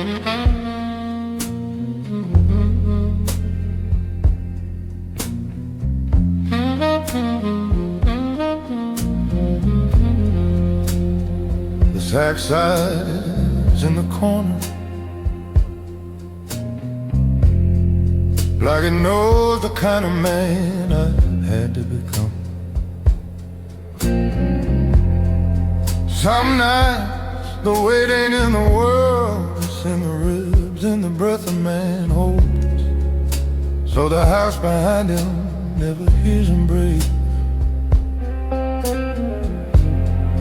The sack size in the corner, like it knows the kind of man I had to become. Some nights the weight ain't in the world, it's in the ribs and the breath a man holds. So the house behind him never hears him breathe.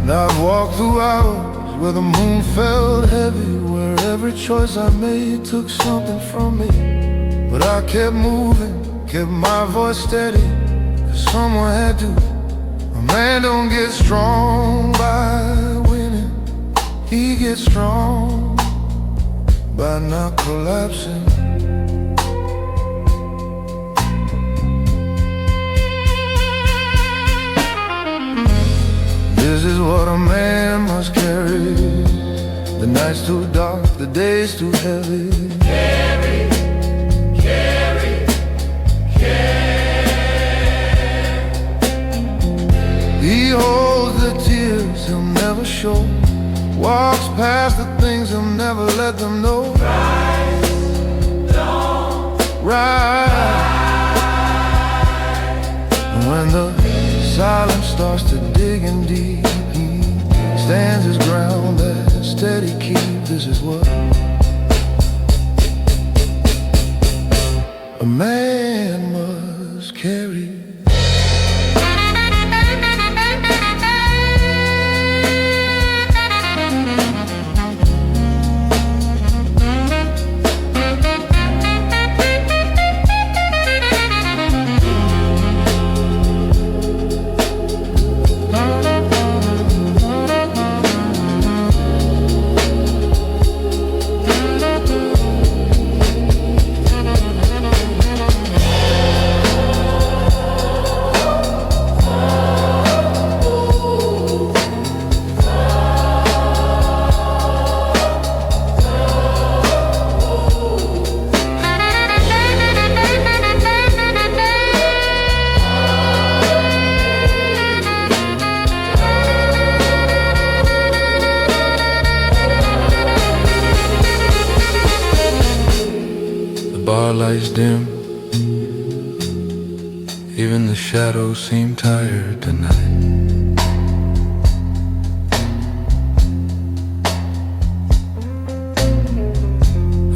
And I've walked through hours where the moon felt heavy, where every choice I made took something from me. But I kept moving, kept my voice steady, 'cause someone had to. A man don't get strong by winning, he gets strong by not collapsing. This is what a man must carry. The night's too dark, the day's too heavy. Carry, carry, carry. He holds the tears he'll never show, walks past the things he'll never let them know. Rise, don't Right. And when the silence starts to dig in deep, he stands his ground, that steady keep. This is what a man must carry. Bar lights dim, even the shadows seem tired tonight.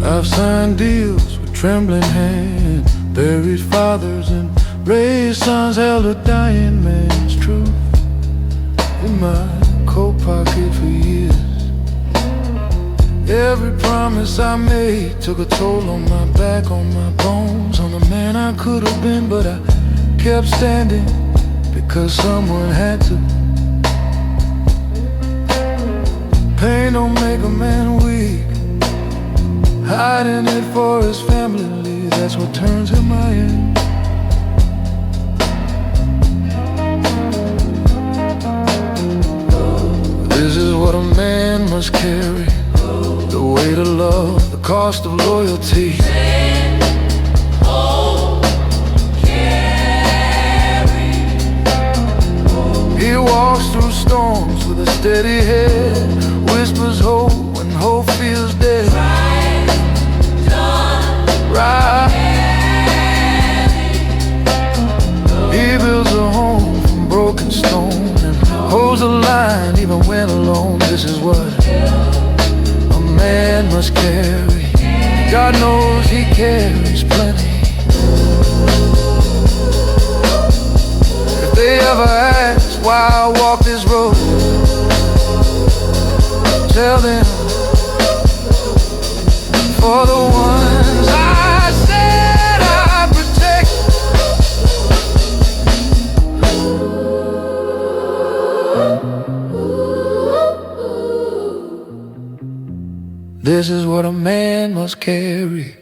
I've signed deals with trembling hands, buried fathers and raised sons, held a dying man's truth in my coat pocket for years. Every promise I made took a toll on my back, on my bones, on the man I could have been. But I kept standing because someone had to. Pain don't make a man weak, hiding it for his family, that's what turns him iron. This is what a man must carry. The weight of love, the cost of loyalty. Stand, hold, carry. He walks through storms with a steady head, whispers hope when hope feels dead. Rise, don't Right. He builds a home from broken stone and holds the line even when alone. This is what a man must carry. God knows he carries plenty. If they ever ask why I walk this road, tell them for the ones I said I protect. This is what a man must carry.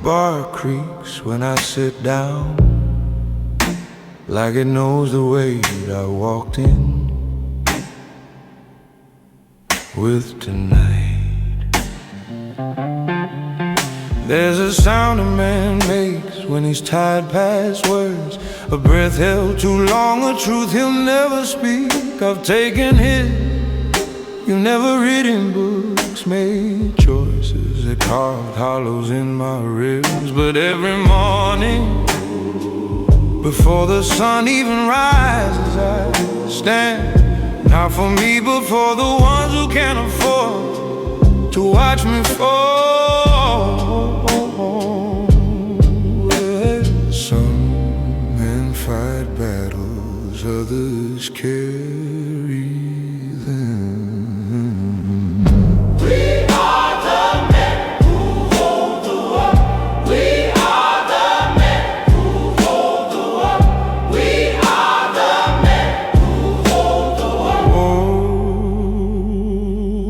bar creaks when I sit down, like it knows the way I walked in with tonight. There's a sound a man makes when he's tied past words, a breath held too long, a truth he'll never speak. I've taken hits you've never read in books, made choices that carved hollows in my ribs. But every morning, before the sun even rises, I stand, not for me, but for the ones who can't afford to watch me fall. Some men fight battles, others carry them. We are the men who hold the world. We are the men who hold the world. We are the men who hold the world.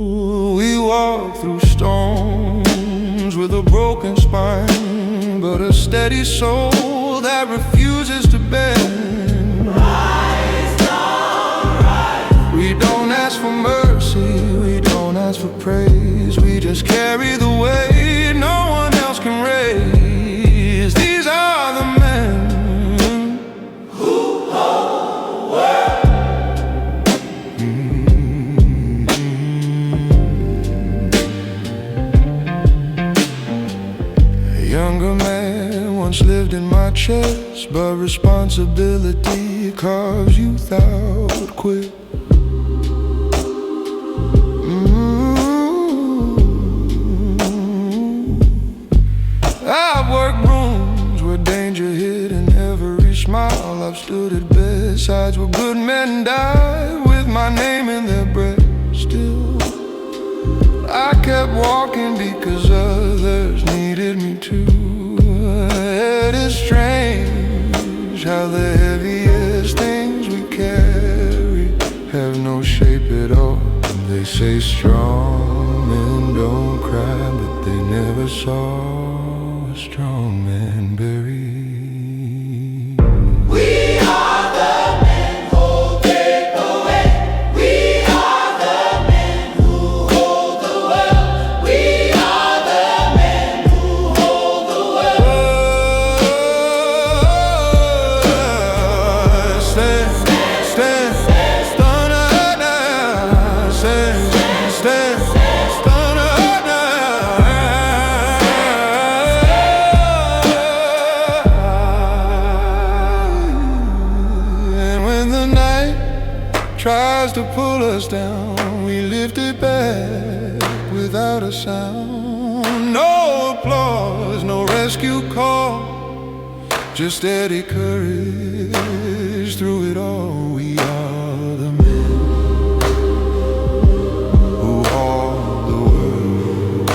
Oh, we walk through storms with a broken spine, but a steady soul that refuses to bend. Rise, Lord, rise. We don't ask for mercy, we don't ask for praise, we just carry the weight no one else can raise. These are the men Who hold the world. A younger man once lived in my chest, but responsibility carves youth out quick. I've worked rooms where danger hid in every smile. I've stood at bedsides where good men died with my name in their breath. Still, I kept walking because others needed me too. It is strange how the heaviest things we carry have no shape at all. They say strong men don't cry, but they never saw a strong man buried. We are the men holding the way. We are the men who hold the world. We are the men who hold the world. Stand, stand, stand, stand, stand, and when the night tries to pull us down, we lift it back without a sound. No applause, no rescue call, just steady courage through it all. We are the men who hold the world,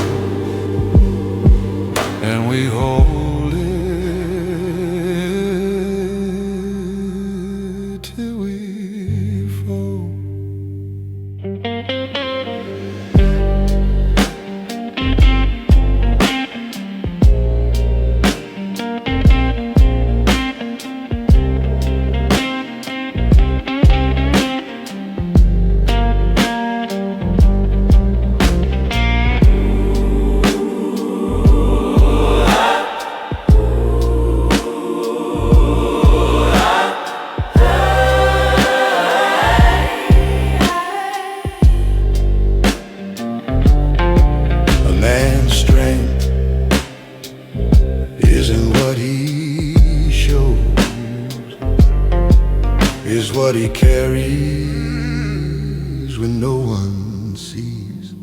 and we hold it till we fall. A man's strength isn't what he shows, is what he carries when no one sees.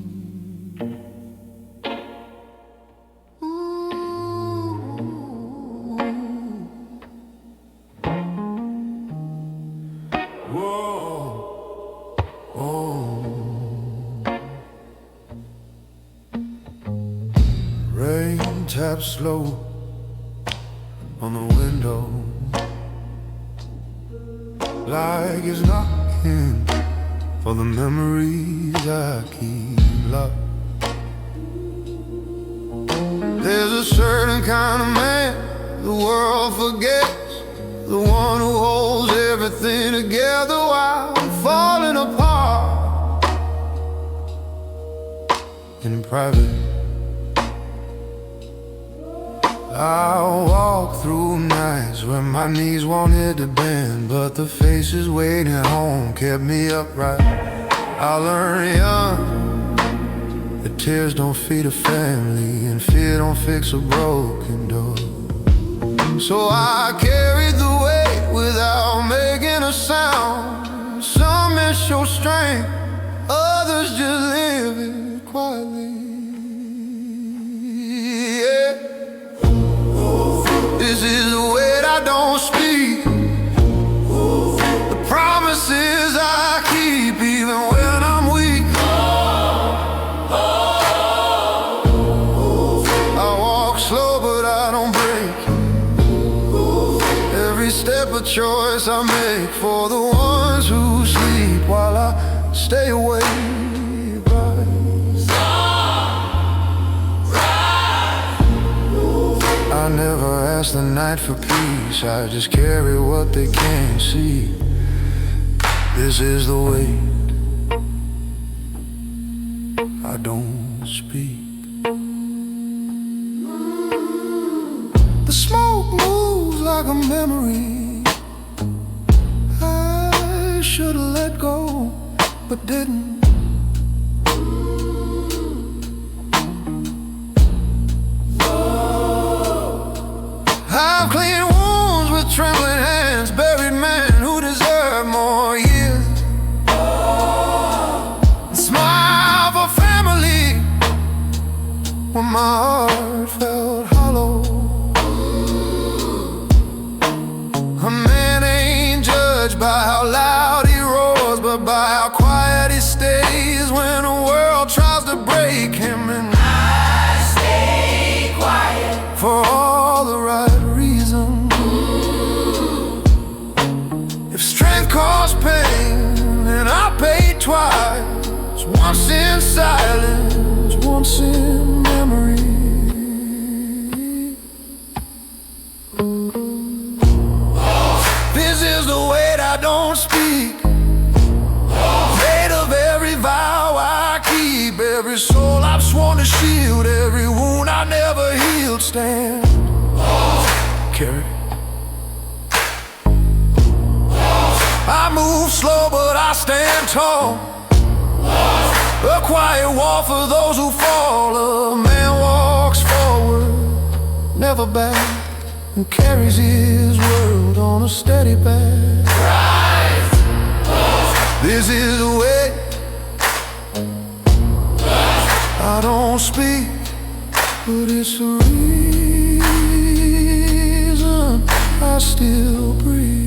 Whoa, oh. Rain taps slow on the window, like it's knocking for the memories I keep locked. There's a a certain kind of man the world forgets, the one who holds everything together while falling apart. And in private, I'll walk through nights where my knees wanted to bend, but the faces waiting at home kept me upright. I learned young that tears don't feed a family, and fear don't fix a broken door. So I carried the weight without making a sound. Some men show strength, others just live it quietly. Yeah. This is the weight I don't speak, the promises I keep even when I'm weak. I walk slow but I don't break. Every step a choice I make for the ones who sleep while I stay awake. I never ask the night for peace, I just carry what they can't see. This is the weight I don't speak. The smoke moves like a memory I should've let go, but didn't. I've cleaned wounds with trembling hands, buried men who deserve more years. Smile for family when my heart felt hollow. A man ain't judged by how loud he roars, but by how quiet he stays when the world tries to break him. And I stay quiet for all the right reasons. If strength caused pain, then I paid twice. Once in silence, once in memory. This is the weight I don't speak, weight of every vow I keep, every soul I've sworn to shield, every wound I never healed. Stand, carry. I move slow but I stand tall, a quiet wall for those who fall. A man walks forward, never back, and carries his world on a steady path. rise. This is the way I don't speak, but it's the reason I still breathe.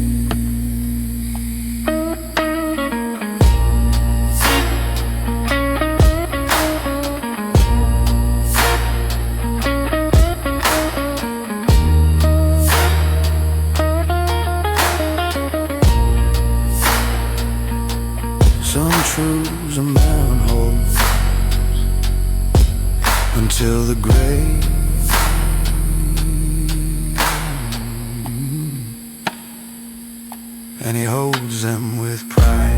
Some truths a man holds until the grave, and he holds them with pride.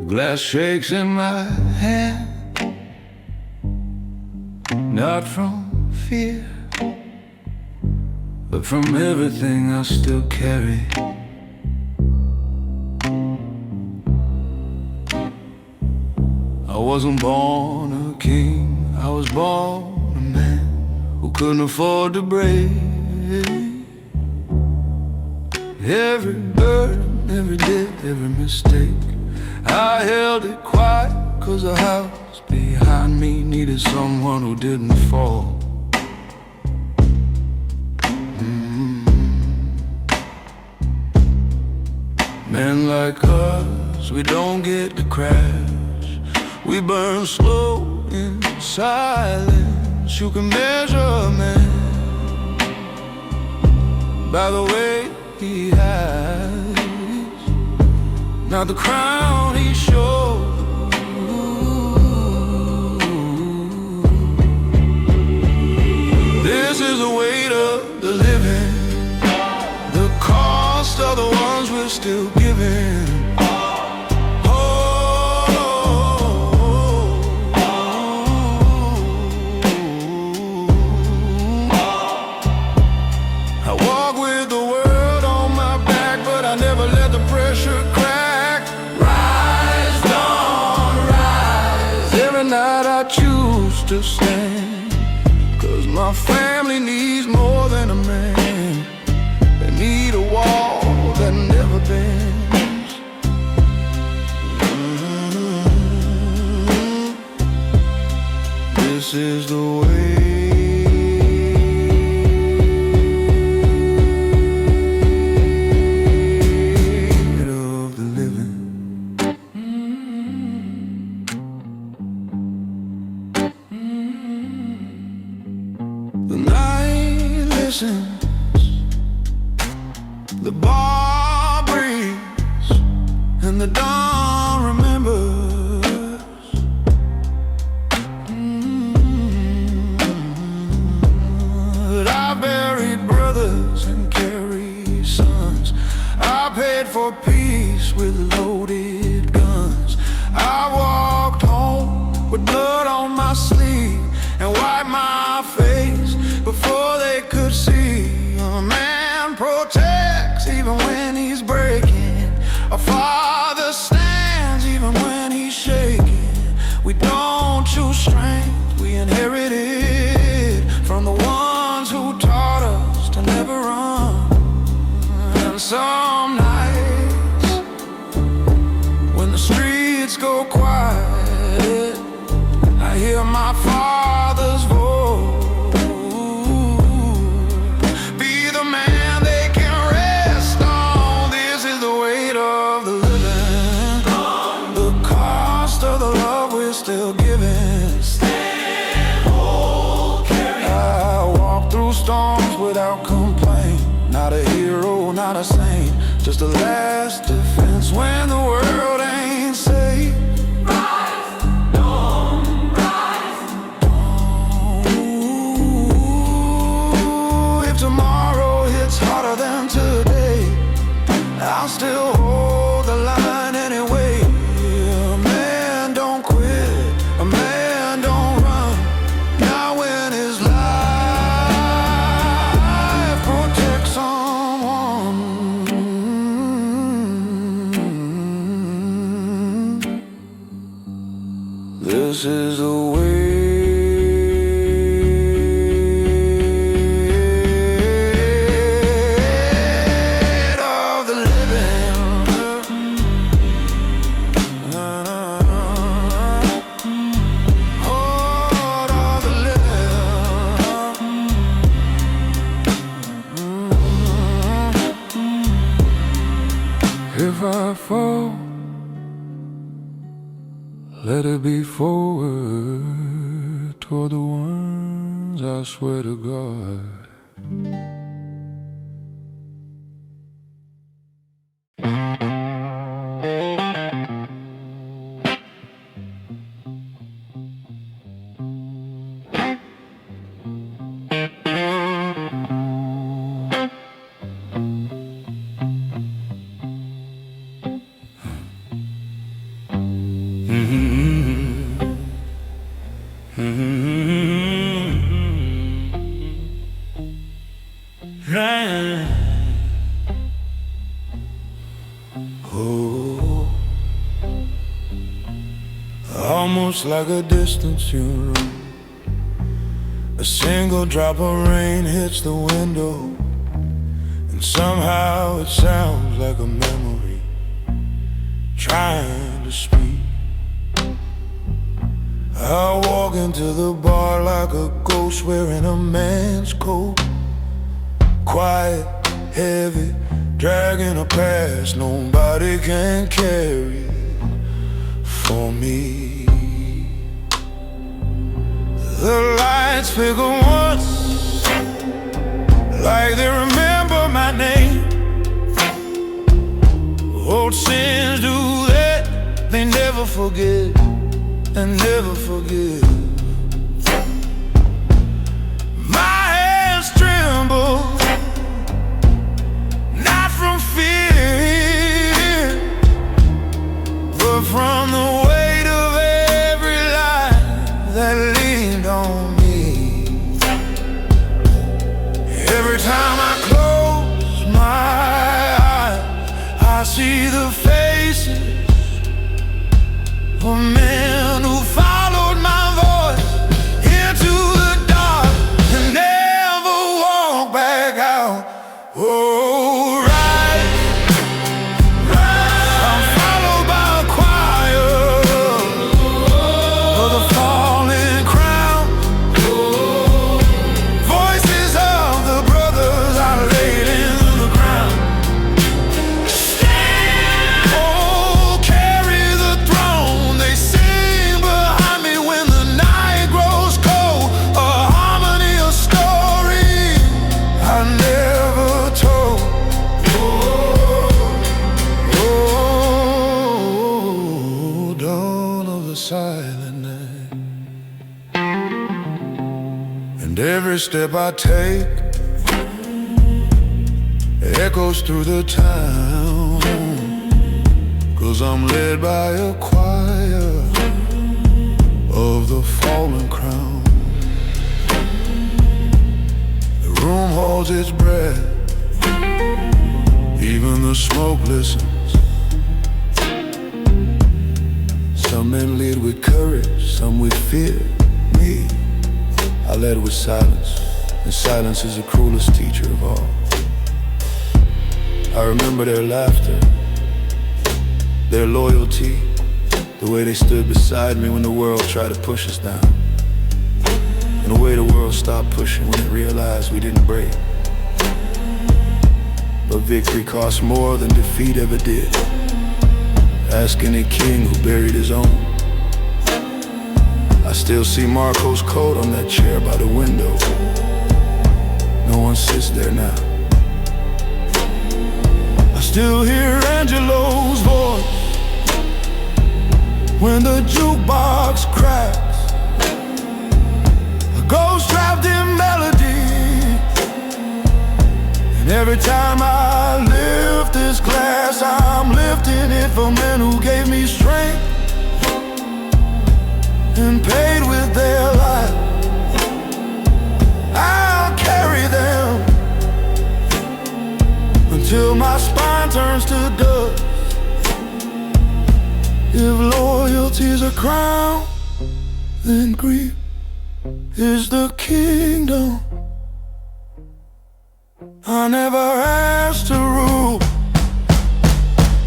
Glass shakes in my hand, not from fear, but from everything I still carry. I wasn't born a king, I was born a man who couldn't afford to break. Every burden, every debt, every mistake, I held it quiet, 'cause the house behind me needed someone who didn't fall. Men like us, we don't get to crash. We burn slow in silence. You can measure a man by the way he hides, not the crown he shows. This is the weight of the living, the cost of the ones we're still giving. I walk with the world on my back, but I never let the pressure crack. Rise, dawn, rise. Every night I choose to stand, 'cause my family needs more than a man. They need a wall that never bends. This is the way of the living. The night listens, the bar breathes, and the dawn remembers. That I buried brothers and carried sons. I paid for peace with loaded guns. I walked home with blood on my sleeve and wiped my face before they could see. A man protects even when he's breaking. A father stands even when he's shaking. We don't choose strength, we inherit it from the ones who taught us to never run. And some nights when the streets go quiet, I hear my father's voice. Be the man they can rest on. This is the weight of the living, the cost of the love we're still giving. Stand, hold, carry. I walk through storms without complaint. Not a hero, not a saint, just a last defense when the world ain't safe. Rise, dawn, rise. If tomorrow hits harder than today, I'll still hold the line anyway. A man don't quit, a man don't run, not when his life protects someone. This is the way of the living. Heart of the living. If I fall, let it be forward toward the ones I swear to God. Oh, almost like a distant funeral, A single drop of rain hits the window, and somehow it sounds like a memory trying to speak. I walk into the bar like a ghost wearing a man's coat, quiet, heavy, dragging a past nobody can carry for me. The lights flicker once, like they remember my name. Old sins do that, they never forget and never forgive. My hands tremble, not from fear, but from the weight of every lie that leaned on me. Every time I close my eyes, I see the faces of men who followed my voice into the dark and never walked back out. Oh, rise, rise. I'm followed by a choir of the fallen crown, voices of the brothers I laid in the ground. Oh, carry the throne, they sing behind me when the night grows cold. A harmony, a story I never told. Oh, dawn of the silent night, and every step I take echoes through the town, 'cause I'm led by a choir of the fallen crown. The room holds its breath, even the smoke listens. Some men lead with courage, some with fear. Me, I led with silence, and silence is the cruelest teacher of all. I remember their laughter, their loyalty, the way they stood beside me when the world tried to push us down, and the way the world stopped pushing when it realized we didn't break. But victory costs more than defeat ever did. Ask any king who buried his own. I still see Marco's coat on that chair by the window. No one sits there now. I still hear Angelo's voice when the jukebox cracks, a ghost trapped in melody. And every time I lift this glass, I'm lifting it for men who gave me strength and paid with their life. I'll carry them until my spine turns to dust. If loyalty's a crown, then grief is the kingdom I never asked to rule.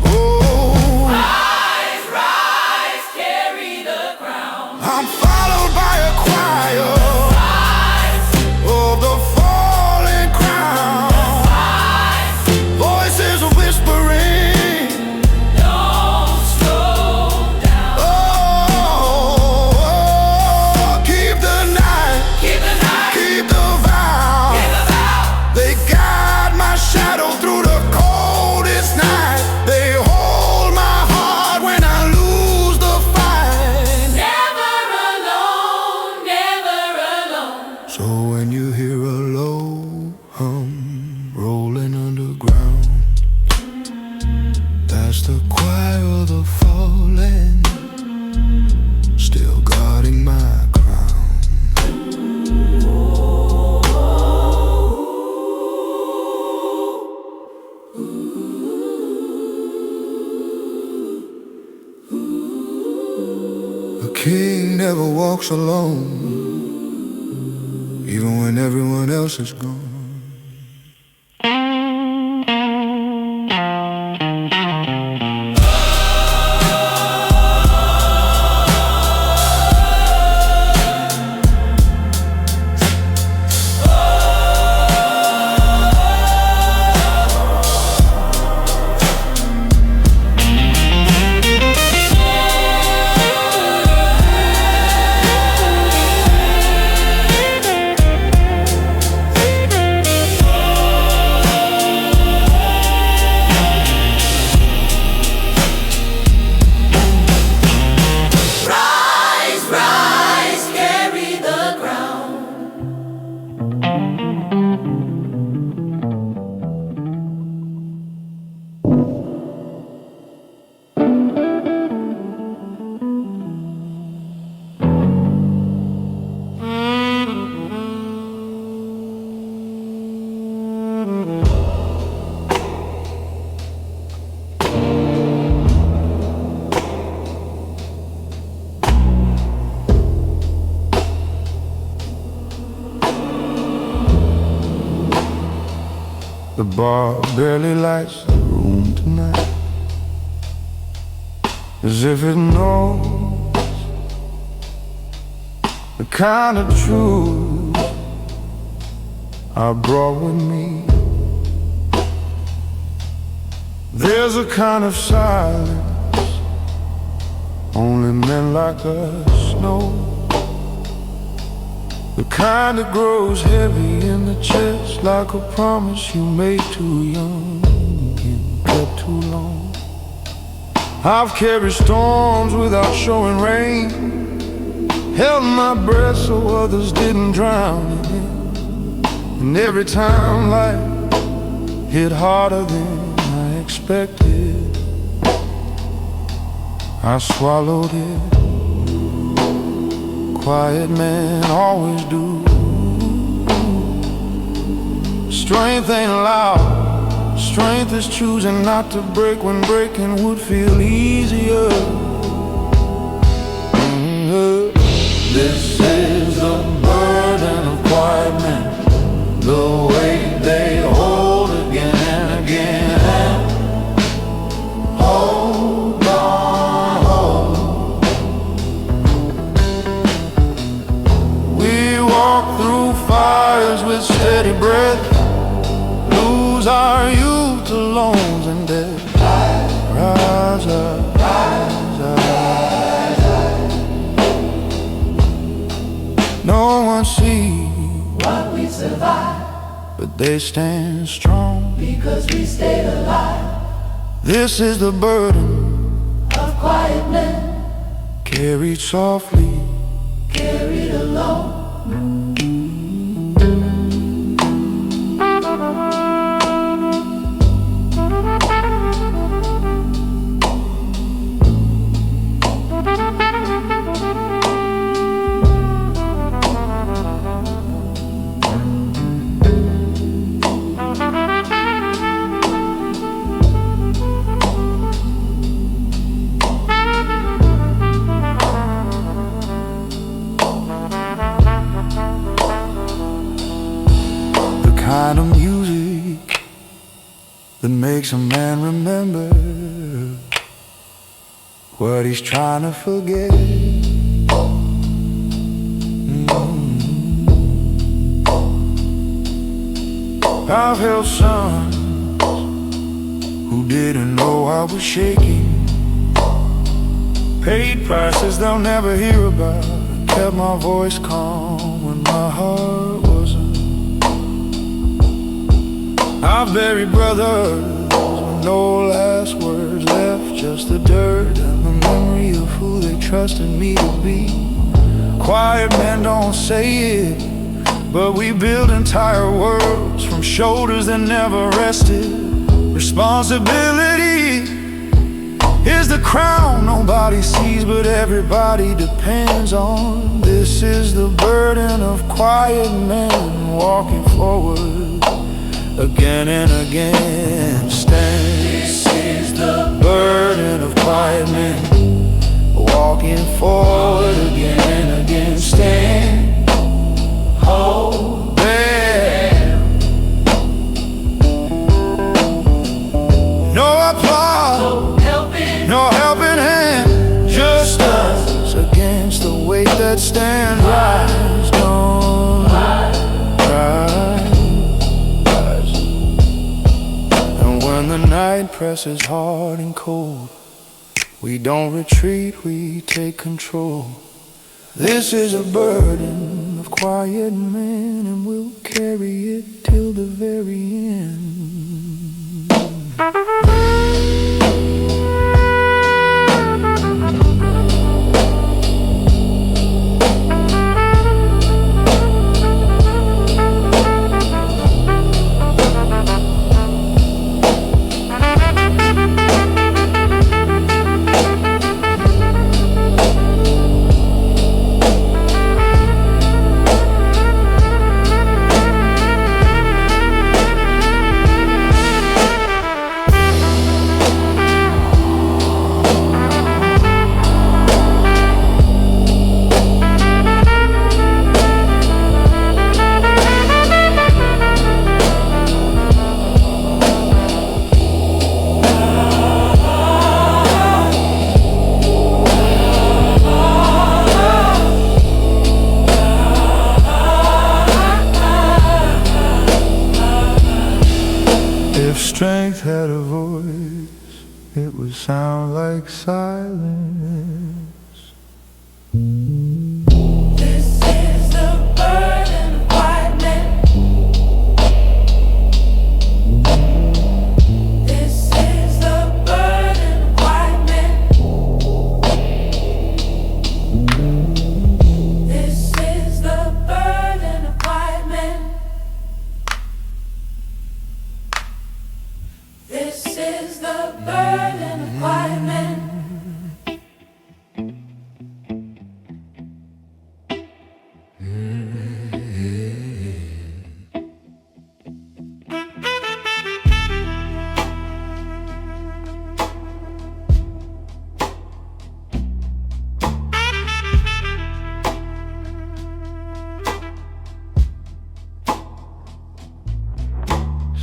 Oh, Rise, rise, carry the crown. I'm followed by a choir Rise, of the fallen crown, rise, voices whispering. don't slow down. Oh, keep the night, Keep the night, keep the vow. keep the vow. They guide my shadow through the coldest night. They hold my heart when I lose the fight. Never alone, never alone. So when you hear a low hum rolling underground, that's the choir of the fallen, still guarding my crown. A king never walks alone. He even when everyone else is gone. The bar barely lights the room tonight, as if it knows the kind of truth I brought with me. There's a kind of silence only men like us know, the kind that grows heavy in the chest, like a promise you made too young and kept too long. I've carried storms without showing rain, held my breath so others didn't drown in it. And every time life hit harder than I expected, I swallowed it. Quiet men always do. Strength ain't loud, strength is choosing not to break when breaking would feel easier. This is the burden of quiet men, the weight they hold again and again. Hold on, hold. We walk through fires with steady breath, lose our youth to loans and debt. Rise up, rise up. No one sees What we survived, but they stand strong because we stayed alive. This is the burden Of quiet men, carried softly, carried alone. kind of music that makes a man remember what he's trying to forget. I've held sons who didn't know I was shaking, paid prices they'll never hear about, kept my voice calm when my heart wasn't. I've buried brothers with no last words left, just the dirt and the memory of who they trusted me to be. Quiet men don't say it, but we build entire worlds from shoulders that never rested. Responsibility is the crown nobody sees but everybody depends on. This is the burden of quiet men walking forward again and again. This is the burden of quiet men walking forward again and again. Stand, hold past is hard and cold. We don't retreat, we take control. This is a burden of quiet men, and we'll carry it till the very end. If strength had a voice, it would sound like silence. This is the burden of white men. This is the burden of white men. This is the burden of white men. This is the burden of white men.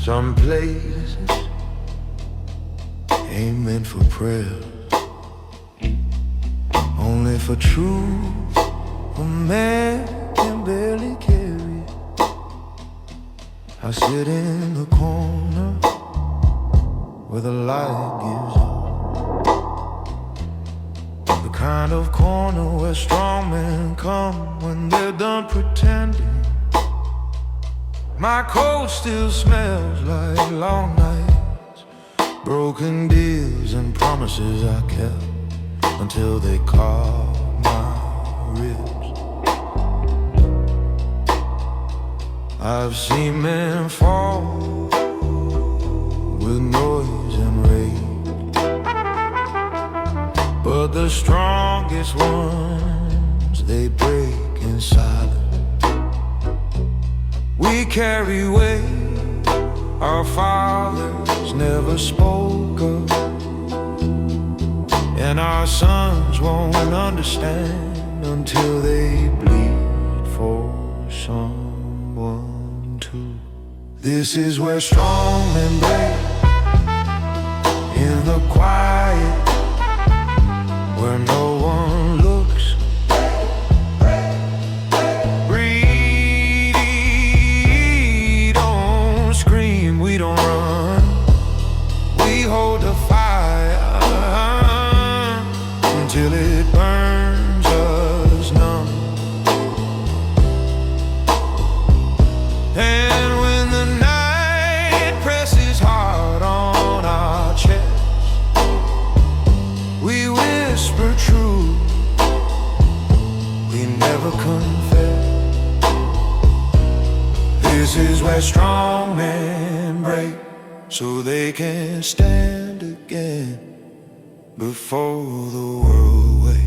Some places ain't meant for prayer, only for truth a man can barely carry. I sit in the corner where the light gives up, the kind of corner where strong men come when they're done pretending. My coat still smells like long nights, broken deals and promises I kept until they carved my ribs. I've seen men fall with noise and rage, but the strongest ones, they break in silence. We carry weight our fathers never spoke of, and our sons won't understand until they bleed for someone too. This is where strong men break, in the quiet, where no one looks. We don't run, we hold the fire until it burns us numb. And when the night presses hard on our chest, we whisper truth, we never confess. This is where strong men break, so they can stand again before the world waits.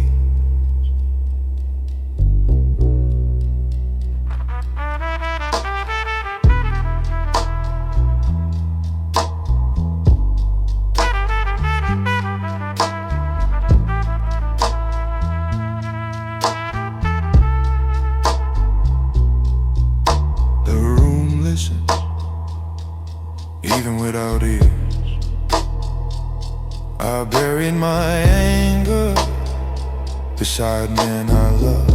The room listens, even without ears. I buried my anger beside men I love,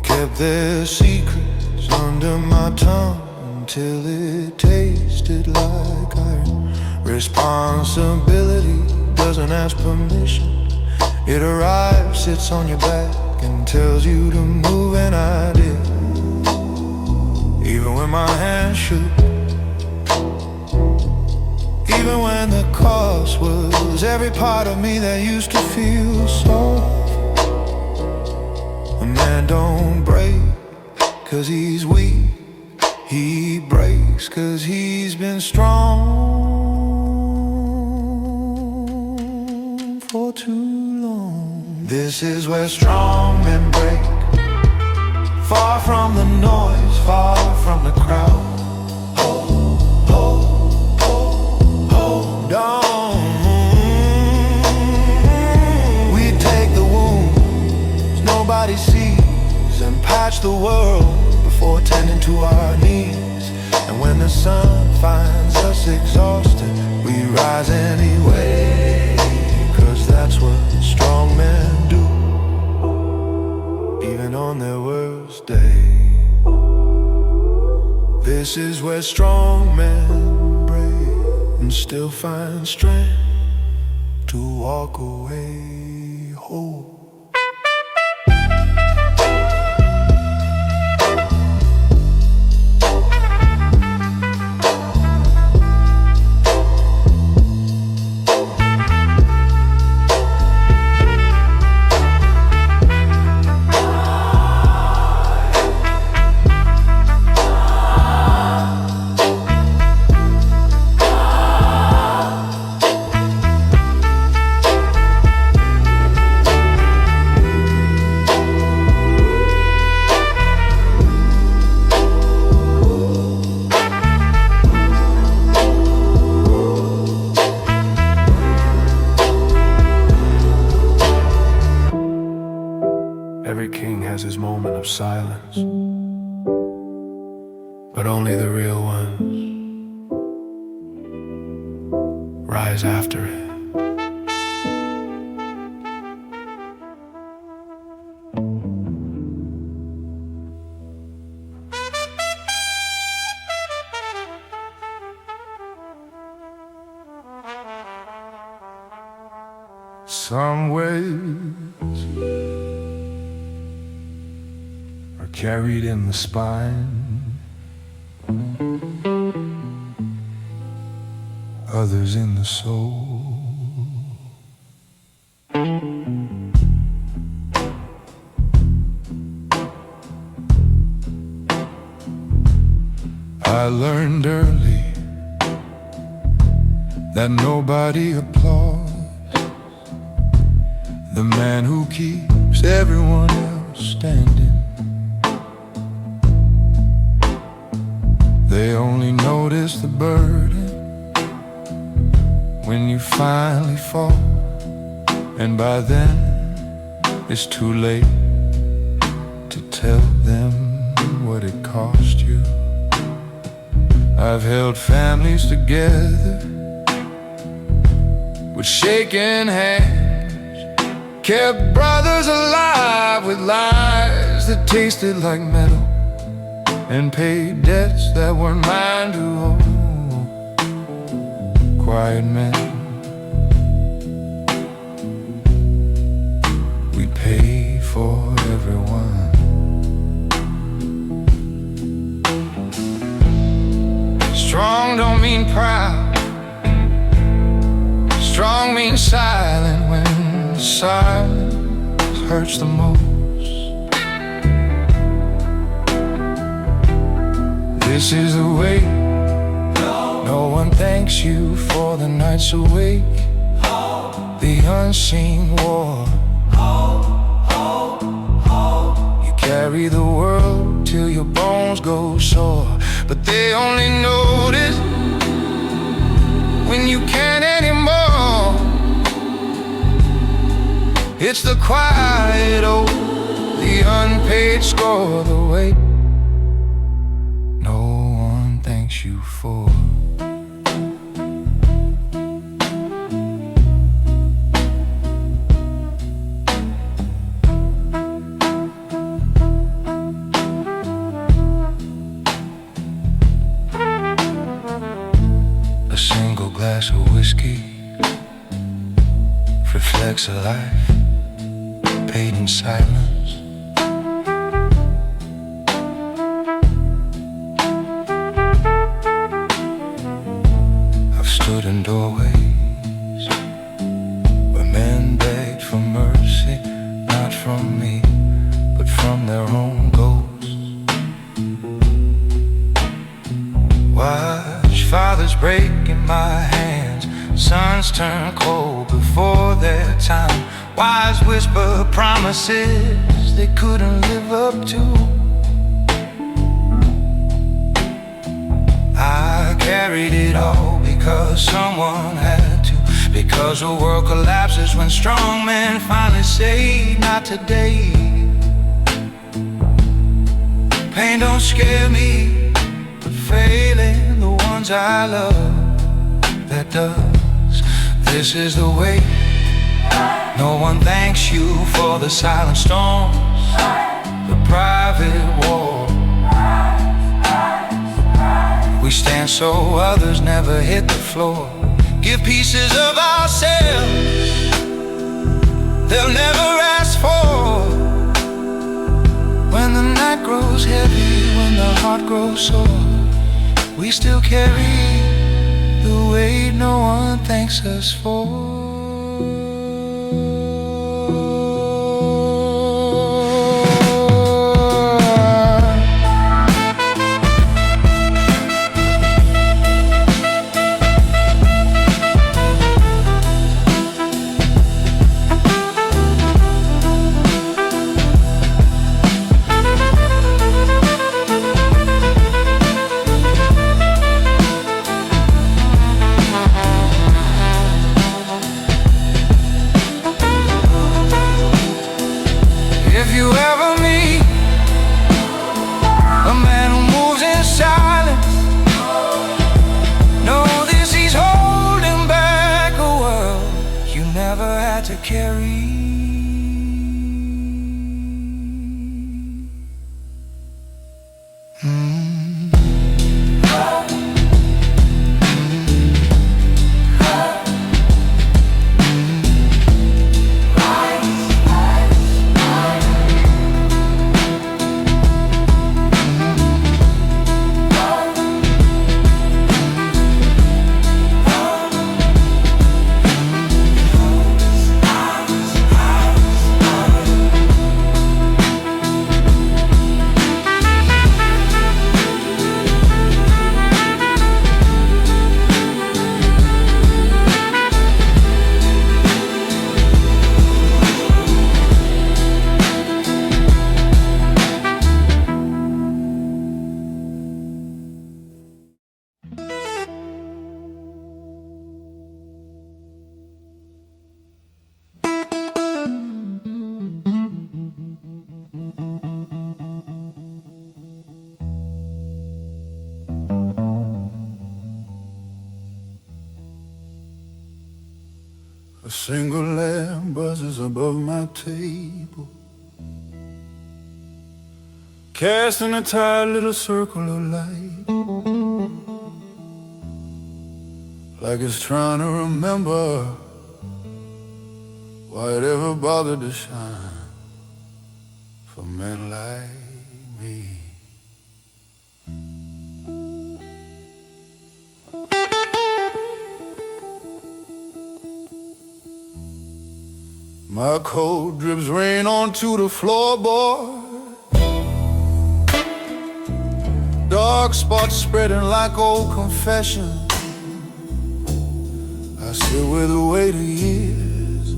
kept their secrets under my tongue till it tasted like iron. Responsibility doesn't ask permission. It arrives, sits on your back, and tells you to move, and I did. Even when my hands shook, even when the cost was every part of me that used to feel soft. A man don't break 'cause he's weak, he breaks 'cause he's been strong for too long. This is where strong men break, far from the noise, far from the crowd. Hold on. We take the wounds nobody sees and patch the world before tending to our knees. And when the sun finds us exhausted, we rise anyway, 'cause that's what strong men do, even on their worst day. This is where strong men break and still find strength to walk away whole. Every king has his moment of silence, but only the real ones rise after it. Some ways are carried in the spine, others in the soul. I learned early that nobody applauds the man who keeps everyone else standing. They only notice the burden when you finally fall, and by then it's too late to tell them what it cost you. I've held families together with shaking hands, kept brothers alive with lies that tasted like metal, and paid debts that weren't mine to hold. Quiet men, we pay for everyone. Strong don't mean proud, strong means silent when silence hurts the most. This is the way. No one thanks you for the nights awake, the unseen war. You carry the world till your bones go sore, but they only notice when you can't anymore. It's the quiet oath, the unpaid score, the weight no one thanks you for. whiskey reflects a life paid in silence. I've stood in doorways where men begged for mercy, not from me, but from their own ghosts. Watch fathers break in my hands, sons turn cold before their time. Wise whisper promises they couldn't live up to. I carried it all because someone had to. Because the world collapses when strong men finally say, not today. Pain don't scare me, but failing the ones I love, that does. This is the way. No one thanks you for the silent storms, the private war. We stand so others never hit the floor. Give pieces of ourselves they'll never ask for. When the night grows heavy, when the heart grows sore, we still carry the weight no one thanks us for. If you ever meet a man who moves in silence, know this, he's holding back a world you never had to carry. A single lamp buzzes above my table, casting a tight little circle of light, like it's trying to remember why it ever bothered to shine for men like me. My coat drips rain onto the floorboard, dark spots spreading like old confessions. I sit with the weight of years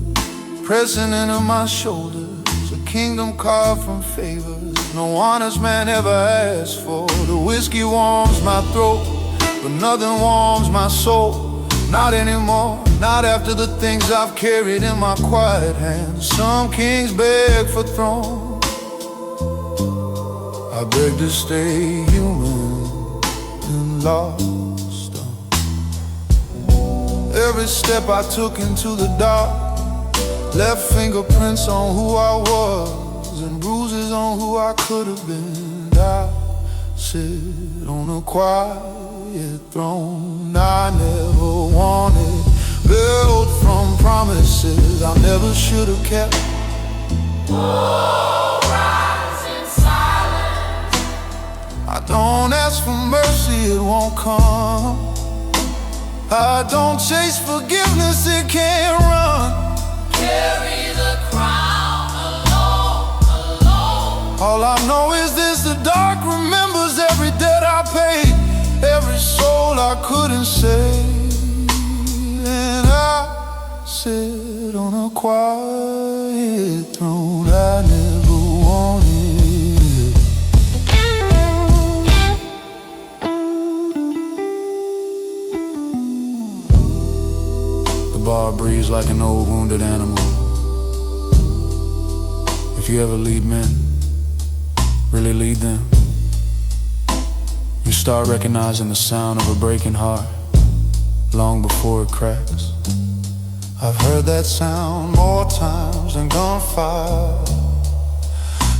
pressing into my shoulders, a kingdom carved from favors no honest man ever asked for. The whiskey warms my throat, but nothing warms my soul. Not anymore, not after the things I've carried in my quiet hands. Some kings beg for thrones, I beg to stay human and lost. Every step I took into the dark left fingerprints on who I was and bruises on who I could have been. I sit on a quiet throne. I never wanted built from promises I never should have kept. Oh, rise in silence. I don't ask for mercy, it won't come. I don't chase forgiveness, it can't run. Carry the crown alone, alone. All I know is this, the dark remembers every debt I paid, every soul I couldn't save. And I sit on a quiet throne I never wanted. The bar breathes like an old wounded animal. If you ever lead men, really lead them, you start recognizing the sound of a breaking heart long before it cracks. I've heard that sound more times than gunfire.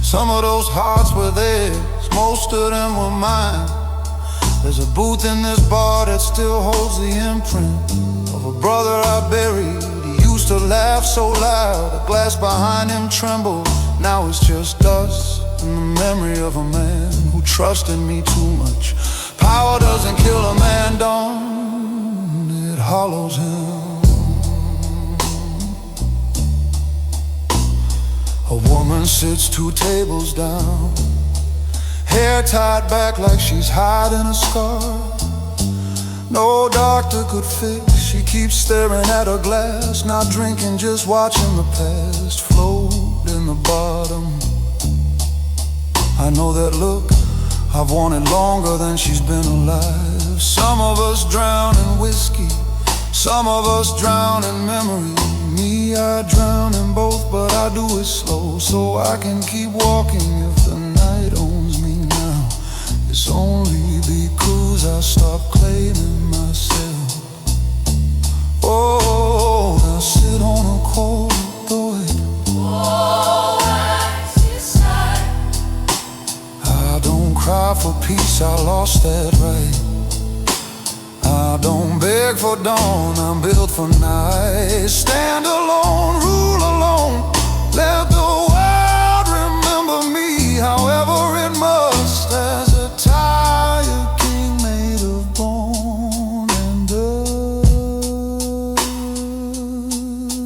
Some of those hearts were theirs, most of them were mine. There's a booth in this bar that still holds the imprint of a brother I buried. He used to laugh so loud, the glass behind him trembled. Now it's just us and the memory of a man who trusted me too much. Power doesn't kill a man, don't, it hollows him. A woman sits 2 tables down, hair tied back like she's hiding a scar. No doctor could fix, she keeps staring at her glass, not drinking, just watching the past float in the bottom. I know that look, I've wanted longer than she's been alive. Some of us drown in whiskey, some of us drown in memory. Me, I drown in both, but I do it slow, so I can keep walking if the night owns me now. It's only because I stopped claiming myself. Oh, I sit on a corridor. Oh, rise inside. I don't cry for peace, I lost that right. I don't beg for dawn, I'm built for night. Stand alone, rule alone, let the world remember me however it must. As a tired king made of bone and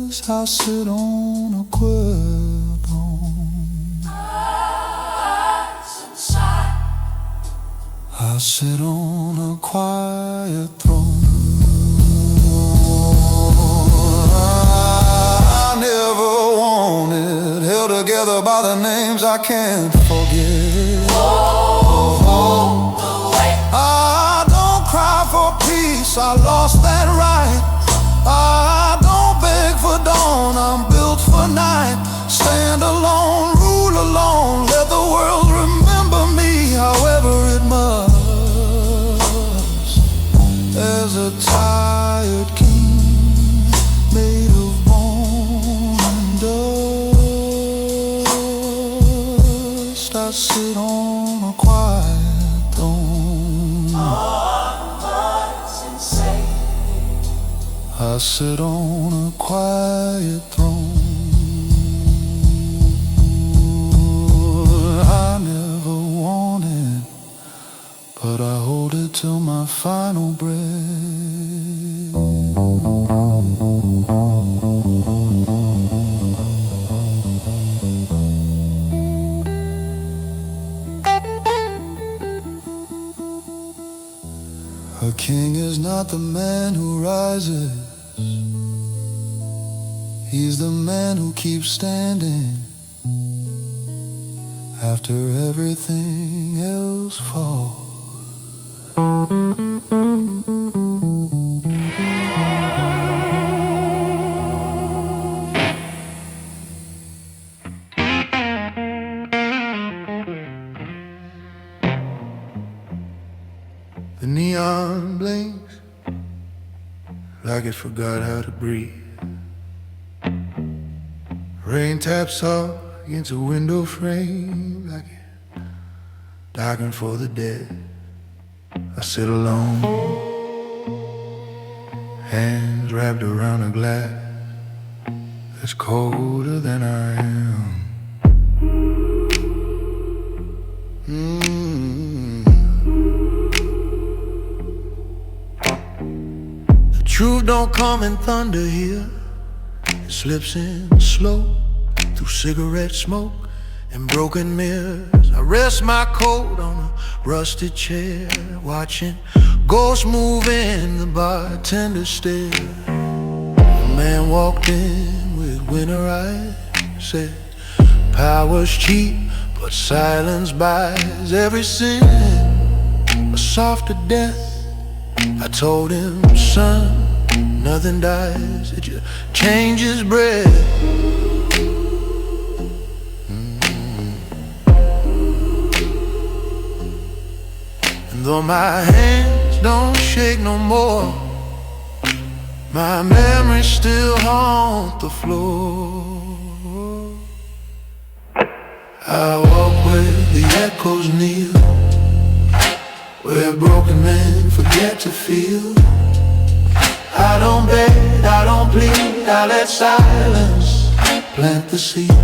dust, I sit on a quiet throne. Rise inside. I sit on a quiet throne. I never wanted, held together by the names I can't forget. I don't cry for peace, I lost that right. I don't beg for dawn, I'm built for night. Stand alone, rule alone, let the world remember me however it must. As a tired king made of bone and dust, I sit on a quiet throne. I sit on a quiet throne. I never wanted, but I hold it till my final breath. A king is not the man who rises, he's the man who keeps standing after everything else falls. The neon blinks like it forgot how to breathe. Rain taps off against a window frame like it darkened for the dead. I sit alone hands wrapped around a glass that's colder than I am. The truth don't come in thunder here. It slips in slow through cigarette smoke and broken mirrors. I rest my coat on a rusted chair, watching ghosts move in the bartender stare. A man walked in with winter eyes, said, "Power's cheap, but silence buys every sin a softer death." I told him, "Son, nothing dies, it just changes breath." And though my hands don't shake no more, my memories still haunt the floor. I walk where the echoes kneel, where broken men forget to feel. I don't beg, I don't plead, I let silence plant the seed.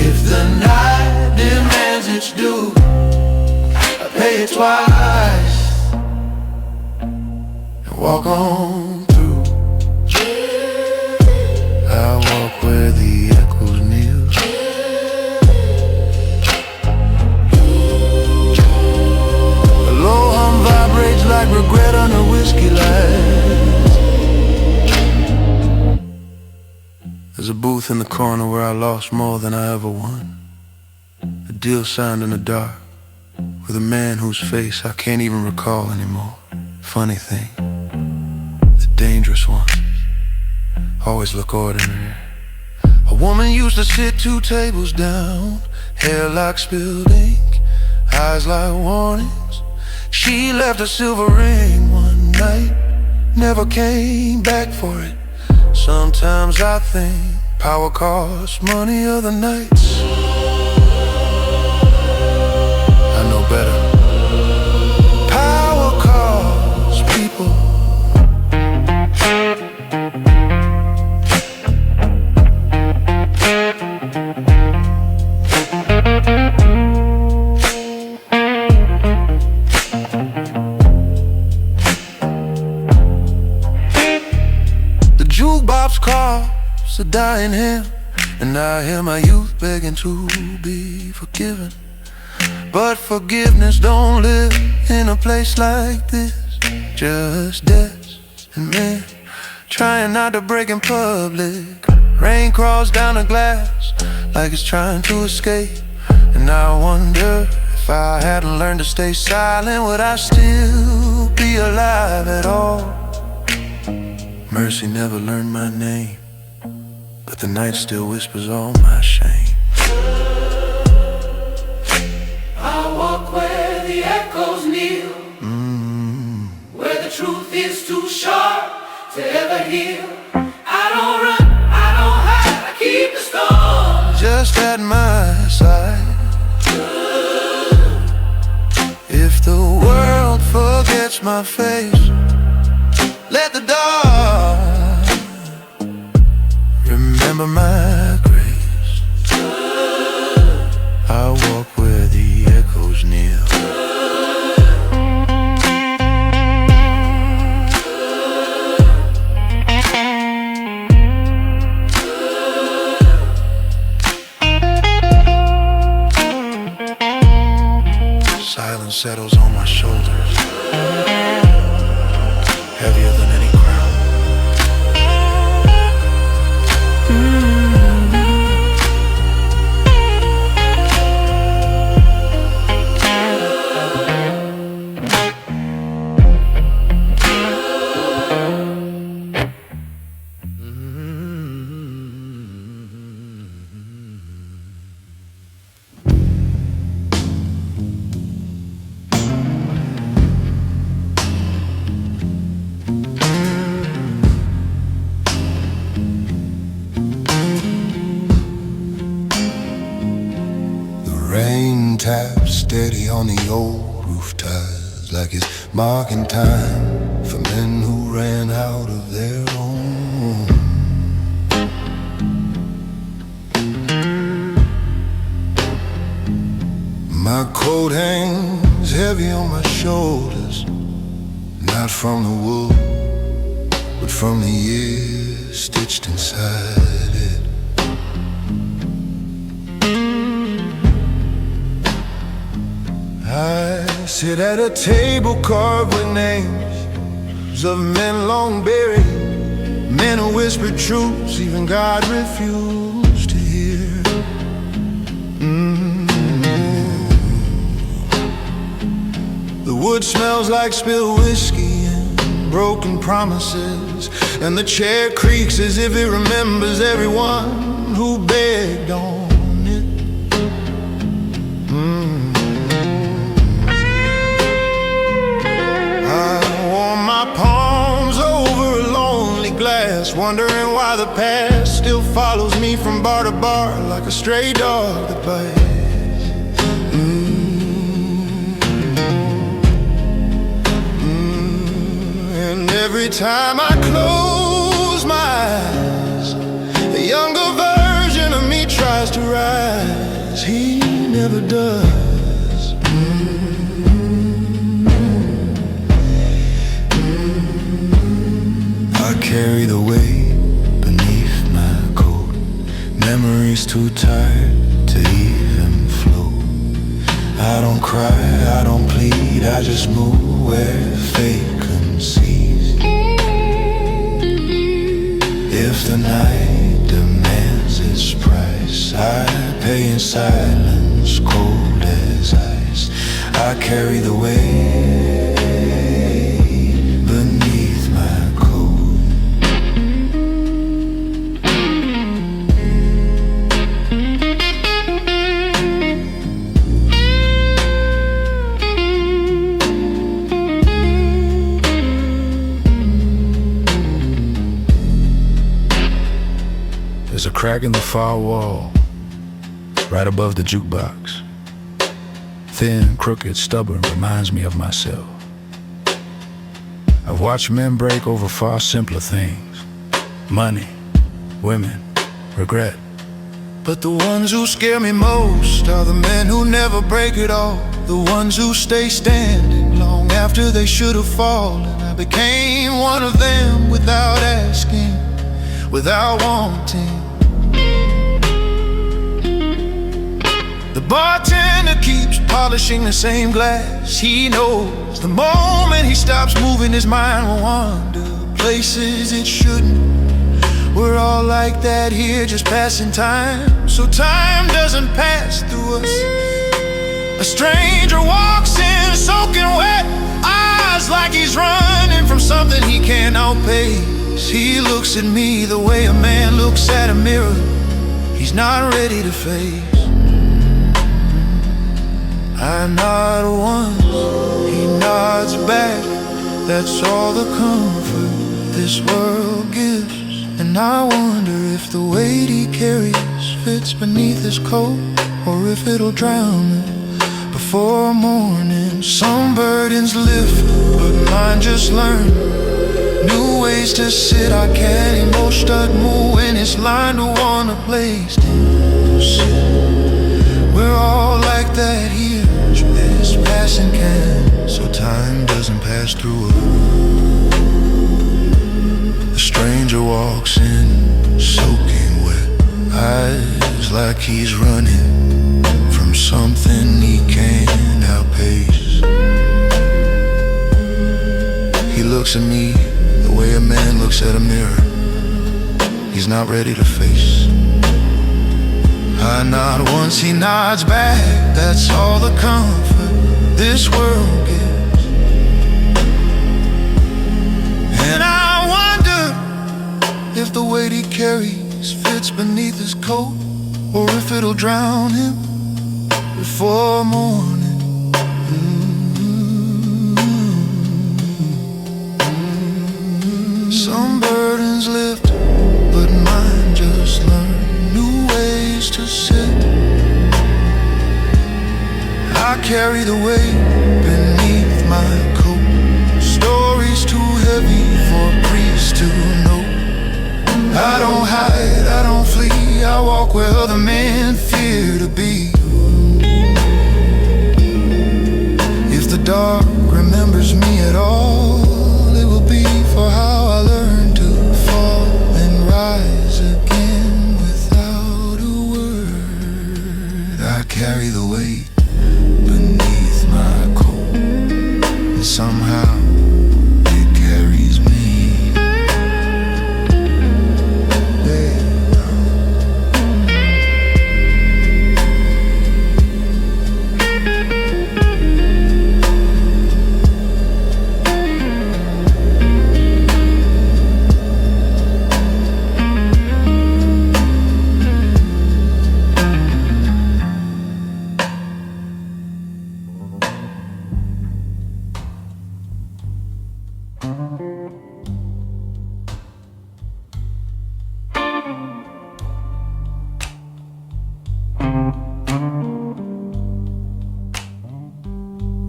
If the night demands its due, I pay it twice and walk on through. I walk where the echoes kneel, a low hum vibrates like regret under whiskey lights. There's a booth in the corner where I lost more than I ever won. A deal signed in the dark with a man whose face I can't even recall anymore. Funny thing, the dangerous ones always look ordinary. A woman used to sit 2 tables down, hair like spilled ink, eyes like warnings. She left a silver ring one night, never came back for it. Sometimes I think power costs money other nights. I know better. Power costs people. Jukebox calls a dying hymn, and I hear my youth begging to be forgiven. But forgiveness don't live in a place like this. Just deaths and men trying not to break in public. Rain crawls down the glass like it's trying to escape. And I wonder, if I hadn't learned to stay silent, would I still be alive at all? Mercy never learned my name, but the night still whispers all my shame. I walk where the echoes kneel, where the truth is too sharp to ever heal. I don't run, I don't hide, I keep the storm just at my side. If the world forgets my face, let the dark remember my grace. I walk where the echoes kneel, silence settles on my shoulders, heavier than any crown. Rain taps steady on the old roof tiles. It's like it's marking time for men who ran out of their own. My coat hangs heavy on my shoulders, not from the wool, but from the years stitched inside it. I sit at a table carved with names of men long buried, men who whispered truths even God refused to hear. The wood smells like spilled whiskey and broken promises, and the chair creaks as if it remembers everyone who begged on it. I warm my palms over a lonely glass, wondering why the past still follows me from bar to bar like a stray dog that bites. And every time I close my eyes, a younger version of me tries to rise. He never does. I carry the weight beneath my coat, memories too tired to even float. I don't cry, I don't plead, I just move where fate sees. If the night demands its price, I pay in silence, cold as ice. I carry the weight beneath my coat. There's a crack in the far wall, right above the jukebox. Thin, crooked, stubborn, reminds me of myself. I've watched men break over far simpler things: money, women, regret. But the ones who scare me most are the men who never break it all, the ones who stay standing long after they should have fallen. I became one of them without asking, without wanting. The bartender keeps polishing the same glass. He knows the moment he stops moving, his mind will wander places it shouldn't. We're all like that here, just passing time, so time doesn't pass through us. A stranger walks in soaking wet, eyes like he's running from something he can't outpace. He looks at me the way a man looks at a mirror he's not ready to face. I nod once, he nods back. That's all the comfort this world gives. And I wonder if the weight he carries fits beneath his coat, or if it'll drown him before morning. Some burdens lift, but mine just learn new ways to sit. I can't emotion stud move when it's line to want a place to sit. We're all like that here, just passing can, so time doesn't pass through us. A stranger walks in, soaking wet, eyes like he's running from something he can't outpace. He looks at me the way a man looks at a mirror he's not ready to face. I nod once, he nods back. That's all the comfort this world gives. And I wonder if the weight he carries fits beneath his coat, or if it'll drown him before morning. Some burdens lift, but mine just learn new ways to sit. I carry the weight beneath my I don't hide, I don't flee, I walk where other men fear to be. If the dark remembers me at all, it will be for how I learned to fall and rise again without a word. I carry the weight beneath my coat, and somehow it carries me.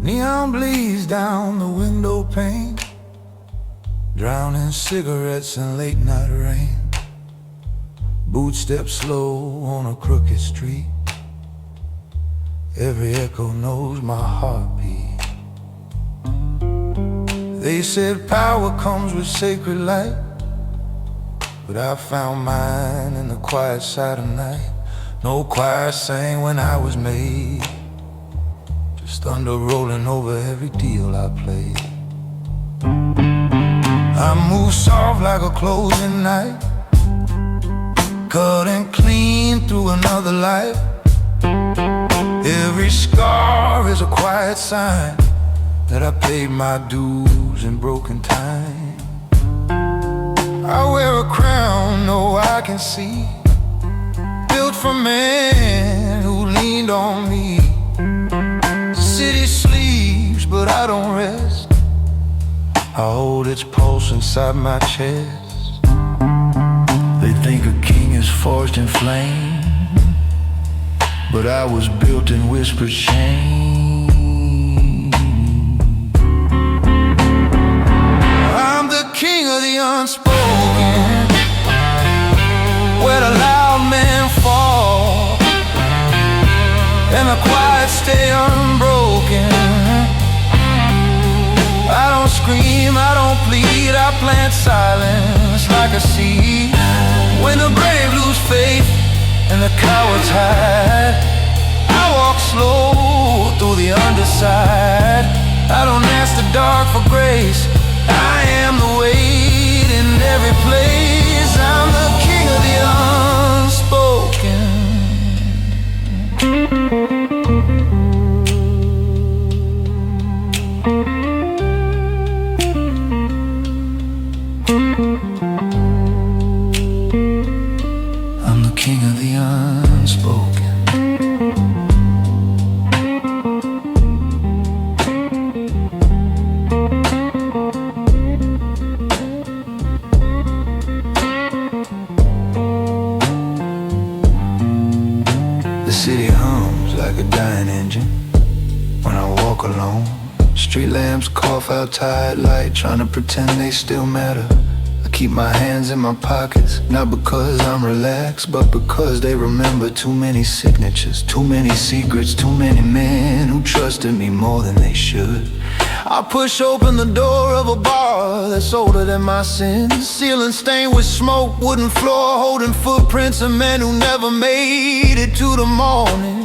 Neon bleeds down the window pane, drowning cigarettes in late night rain. Boots step slow on a crooked street. Every echo knows my heartbeat. They said power comes with sacred light, but I found mine in the quiet side of night. No choir sang when I was made, just thunder rolling over every deal I played. I move soft like a closing night, cutting clean through another life. Every scar is a quiet sign that I paid my dues in broken time. I wear a crown, no I can see, built for men who leaned on me. The city sleeps, but I don't rest. I hold its pulse inside my chest. They think a king is forged in flame, but I was built in whispered shame. I'm the king of the unspoken, where the loud men fall and the quiet stay unbroken. I don't scream, I don't plead, I plant silence like a seed. When the brave lose faith and the cowards hide, I walk slow through the underside. I don't ask the dark for grace, I am the weight in every place. I'm the king of the unspoken. I'm the king of the unspoken. The city hums like a dying engine when I walk alone. Street lamps cough out tired light, trying to pretend they still matter. I keep my hands in my pockets, not because I'm relaxed, but because they remember too many signatures, too many secrets, too many men who trusted me more than they should. I push open the door of a bar that's older than my sins, ceiling stained with smoke, wooden floor holding footprints of men who never made it to the morning.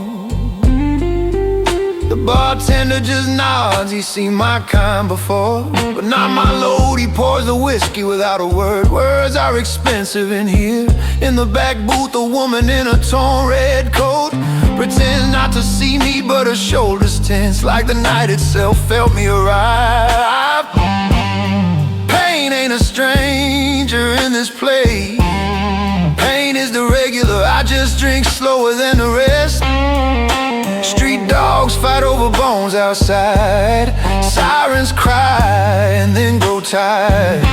The bartender just nods, he's seen my kind before, but not my load. He pours the whiskey without a word. Words are expensive in here. In the back booth, a woman in a torn red coat pretends not to see me, but her shoulders tense like the night itself felt me arrive. Pain ain't a stranger in this place. Pain is the regular, I just drink slower than the rest. Street dogs fight over bones outside. Sirens cry and then grow tired.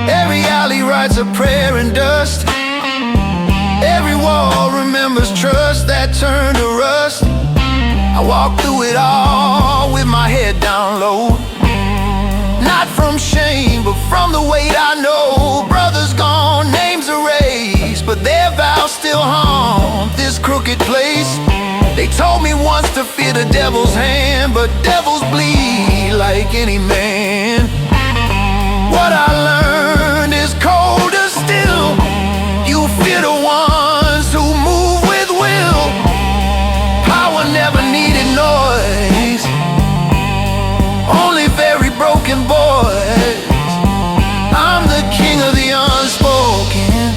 Every alley writes a prayer in dust. Every wall remembers trust that turned to rust. I walk through it all with my head down low, not from shame, but from the weight I know. Brothers gone, names erased. but their vows still haunt this crooked place. They told me once to fear the devil's hand, but devils bleed like any man. What I learned is colder still. You fear the ones who move with will. Power never needed noise, only very broken boys. I'm the king of the unspoken,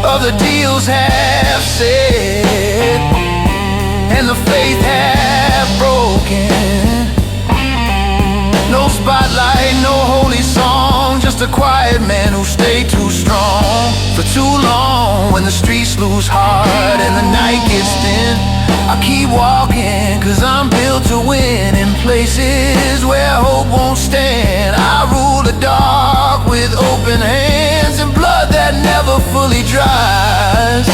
of the deals half said, and the faith half broken. No spotlight, no holy song, just a quiet man who stayed too strong for too long. When the streets lose heart and the night gets thin, I keep walking, cause I'm built to win. In places where hope won't stand, I rule the dark with open hands and blood that never fully dries.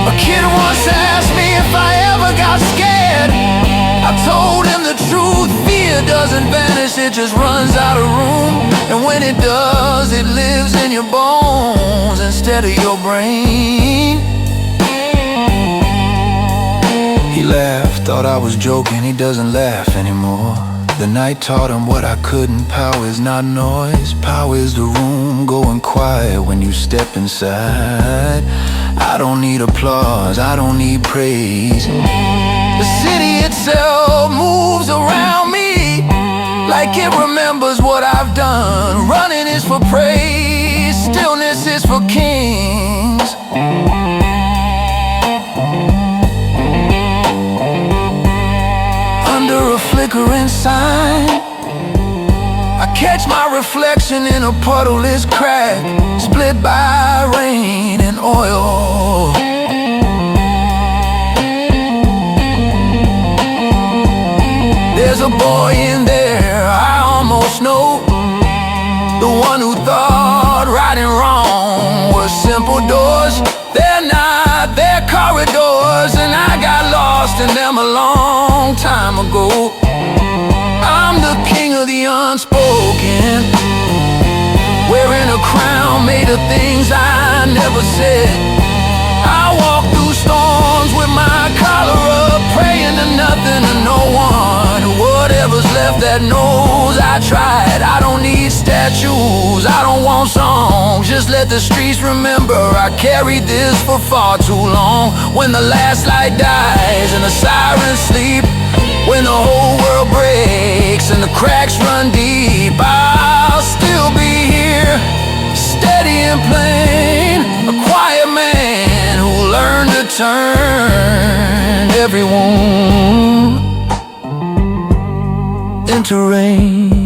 A kid once asked me if I ever got scared. I told him the truth, fear doesn't vanish, it just runs out of room. And when it does, it lives in your bones instead of your brain. He laughed, thought I was joking, he doesn't laugh anymore. The night taught him what I couldn't. Power is not noise, power is the room going quiet when you step inside. I don't need applause, I don't need praise. The city itself moves around me like it remembers what I've done. Running is for praise, stillness is for kings. Under a flickering sign, I catch my reflection in a puddle that's cracked, split by rain and oil. There's a boy in there I almost know, the one who thought right and wrong were simple doors. They're not, they're corridors, and I got lost in them a long time ago. I'm the king of the unspoken, wearing a crown made of things I never said. I walk through storms with my collar up, praying to nothing and no one. Whatever's left that knows I tried. I don't need statues, I don't want songs, just let the streets remember I carried this for far too long. When the last light dies and the sirens sleep, when the whole world breaks and the cracks run deep, I'll still be here, steady and plain, a quiet man who learned to turn every wound into rain.